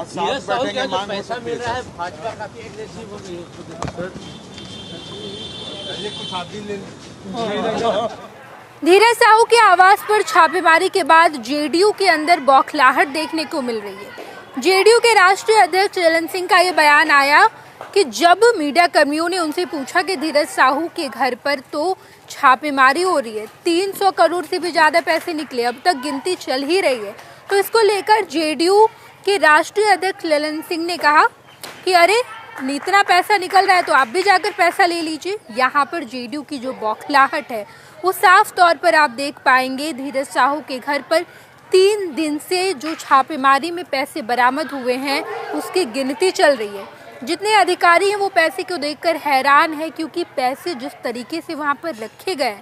धीरज साहू क्या जो पैसा मिल रहा है भाजपा काफी एग्रेसिव हो गई है। धीरज साहू के आवास पर छापेमारी के बाद जेडीयू के अंदर बौखलाहट देखने को मिल रही है। जेडीयू के राष्ट्रीय अध्यक्ष ललन सिंह का ये बयान आया कि जब मीडिया कर्मियों ने उनसे पूछा कि धीरज साहू के घर पर तो छापेमारी हो रही है, 300 करोड़ से भी ज्यादा पैसे निकले, अब तक गिनती चल ही रही है, तो इसको लेकर जेडीयू के राष्ट्रीय अध्यक्ष ललन सिंह ने कहा कि अरे इतना पैसा निकल रहा है तो आप भी जाकर पैसा ले लीजिए। यहाँ पर जेडीयू की जो बौखलाहट है वो साफ तौर पर आप देख पाएंगे। धीरज साहू के घर पर 3 दिन से जो छापेमारी में पैसे बरामद हुए हैं उसकी गिनती चल रही है। जितने अधिकारी हैं वो पैसे को देखकर हैरान है, क्योंकि पैसे जिस तरीके से वहाँ पर रखे गए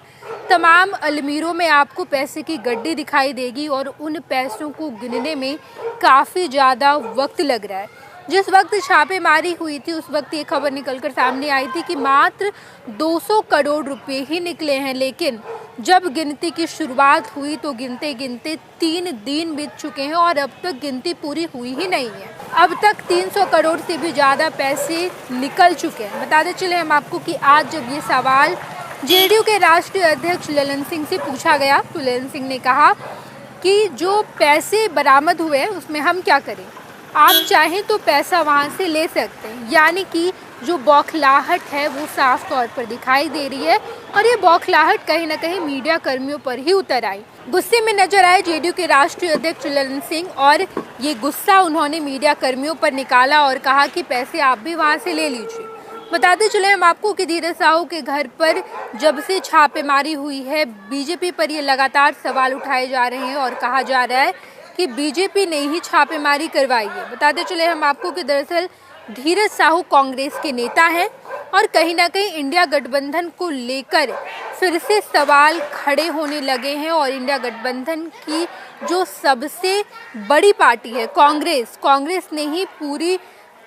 तमाम अलमीरों में आपको पैसे की गड्डी दिखाई देगी और उन पैसों को गिनने में काफ़ी ज़्यादा वक्त लग रहा है। जिस वक्त छापेमारी हुई थी उस वक्त ये खबर निकलकर सामने आई थी कि मात्र 200 करोड़ रुपए ही निकले हैं, लेकिन जब गिनती की शुरुआत हुई तो गिनते गिनते 3 दिन बीत चुके हैं और अब तक गिनती पूरी हुई ही नहीं है। अब तक 300 करोड़ से भी ज़्यादा पैसे निकल चुके हैं। बताते चले हम आपको कि आज जब ये सवाल जेडीयू के राष्ट्रीय अध्यक्ष ललन सिंह से पूछा गया तो ललन सिंह ने कहा कि जो पैसे बरामद हुए हैं उसमें हम क्या करें, आप चाहें तो पैसा वहां से ले सकते हैं। यानी कि जो बौखलाहट है वो साफ तौर पर दिखाई दे रही है और ये बौखलाहट कहीं ना कहीं मीडिया कर्मियों पर ही उतर आई। गुस्से में नजर आए जेडीयू के राष्ट्रीय अध्यक्ष ललन सिंह और ये गुस्सा उन्होंने मीडिया कर्मियों पर निकाला और कहा कि पैसे आप भी वहां से ले लीजिए। बताते चले हम आपको कि धीरज साहू के घर पर जब से छापेमारी हुई है बीजेपी पर ये लगातार सवाल उठाए जा रहे हैं और कहा जा रहा है कि बीजेपी ने ही छापेमारी करवाई है। बताते चले हम आपको कि दरअसल धीरज साहू कांग्रेस के नेता हैं और कहीं ना कहीं इंडिया गठबंधन को लेकर फिर से सवाल खड़े होने लगे हैं और इंडिया गठबंधन की जो सबसे बड़ी पार्टी है कांग्रेस ने ही पूरी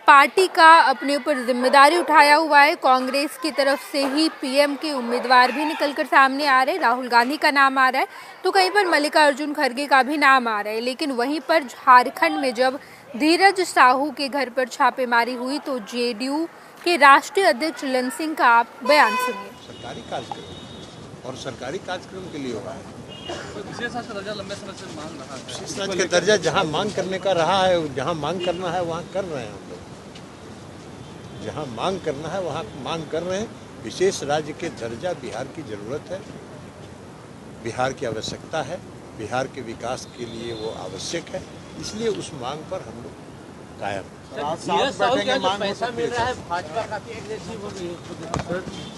पार्टी का अपने ऊपर जिम्मेदारी उठाया हुआ है। कांग्रेस की तरफ से ही पीएम के उम्मीदवार भी निकलकर सामने आ रहे हैं, राहुल गांधी का नाम आ रहा है तो कहीं पर मल्लिकार्जुन खड़गे का भी नाम आ रहा है। लेकिन वहीं पर झारखंड में जब धीरज साहू के घर पर छापेमारी हुई तो जेडीयू के राष्ट्रीय अध्यक्ष ललन सिंह का आप बयान सुनिए। सरकारी कार्यक्रम और सरकारी कार्यक्रम के लिए हो रहा है, विशेष दर्जा लंबे समय से मांग रहा है। विशेष राज्य का दर्जा जहाँ मांग करने का रहा है, जहाँ मांग करना है वहाँ कर रहे हैं हम लोग, जहाँ मांग करना है वहाँ मांग कर रहे हैं। विशेष राज्य के दर्जा बिहार की ज़रूरत है, बिहार की आवश्यकता है, बिहार के विकास के लिए वो आवश्यक है, इसलिए उस मांग पर हम लोग कायम हैं। धीरज साहू क्या जो पैसा मिल रहा है भाजपा काफी एग्रेसिव हो गई है।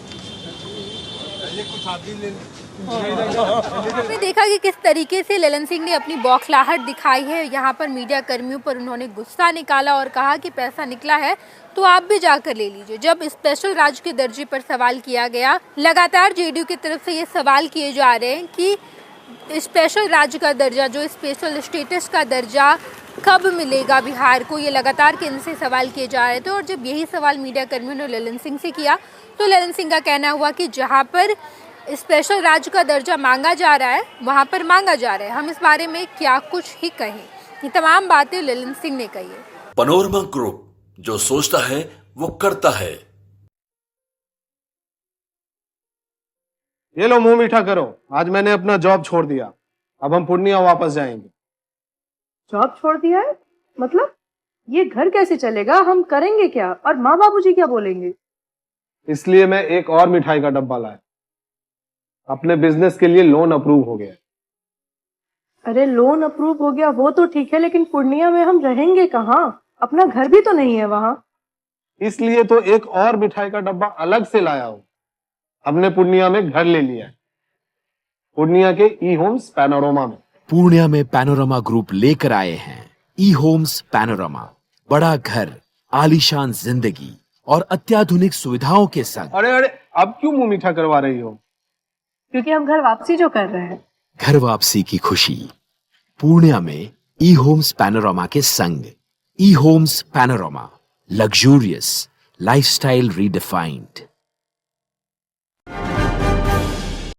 आपने देखा कि किस तरीके से ललन सिंह ने अपनी बौखलाहट दिखाई है। यहाँ पर मीडिया कर्मियों पर उन्होंने गुस्सा निकाला और कहा कि पैसा निकला है तो आप भी जाकर ले लीजिए। जब स्पेशल राज्य के दर्जे पर सवाल किया गया, लगातार जेडीयू की तरफ से ये सवाल किए जा रहे हैं कि स्पेशल राज्य का दर्जा, जो स्पेशल स्टेटस का दर्जा कब मिलेगा बिहार को, ये लगातार केंद्र से सवाल किए जा रहे थे। और जब यही सवाल मीडिया कर्मियों ने ललन सिंह से किया तो ललन सिंह का कहना हुआ कि जहाँ पर स्पेशल राज्य का दर्जा मांगा जा रहा है वहाँ पर मांगा जा रहा है, हम इस बारे में क्या कुछ ही कहें। ये तमाम बातें ललन सिंह ने कही है। पैनोरमा ग्रुप, जो सोचता है वो करता है। ये लो मुंह मीठा करो, आज मैंने अपना जॉब छोड़ दिया, अब हम पूर्णिया वापस जाएंगे। जॉब छोड़ दिया है? मतलब ये घर कैसे चलेगा, हम करेंगे क्या और माँ बाबूजी क्या बोलेंगे? इसलिए मैं एक और मिठाई का डब्बा लाया, अपने बिजनेस के लिए लोन अप्रूव हो गया। अरे लोन अप्रूव हो गया वो तो ठीक है, लेकिन पूर्णिया में हम रहेंगे कहाँ? अपना घर भी तो नहीं है वहाँ। इसलिए तो एक और मिठाई का डब्बा अलग से लाया हूँ, हमने पूर्णिया में घर ले लिया है, पूर्णिया के ई होम्स पैनोरमा में। पूर्णिया में पैनोरमा ग्रुप लेकर आए हैं ई होम्स पैनोरमा, बड़ा घर, आलीशान जिंदगी और अत्याधुनिक सुविधाओं के संग। अरे अब क्यों मुंह मीठा करवा रही हो? क्योंकि हम घर वापसी जो कर रहे हैं। घर वापसी की खुशी पूर्णिया में ई होम्स पैनोरमा के संग। ई Homes Panorama, luxurious lifestyle redefined.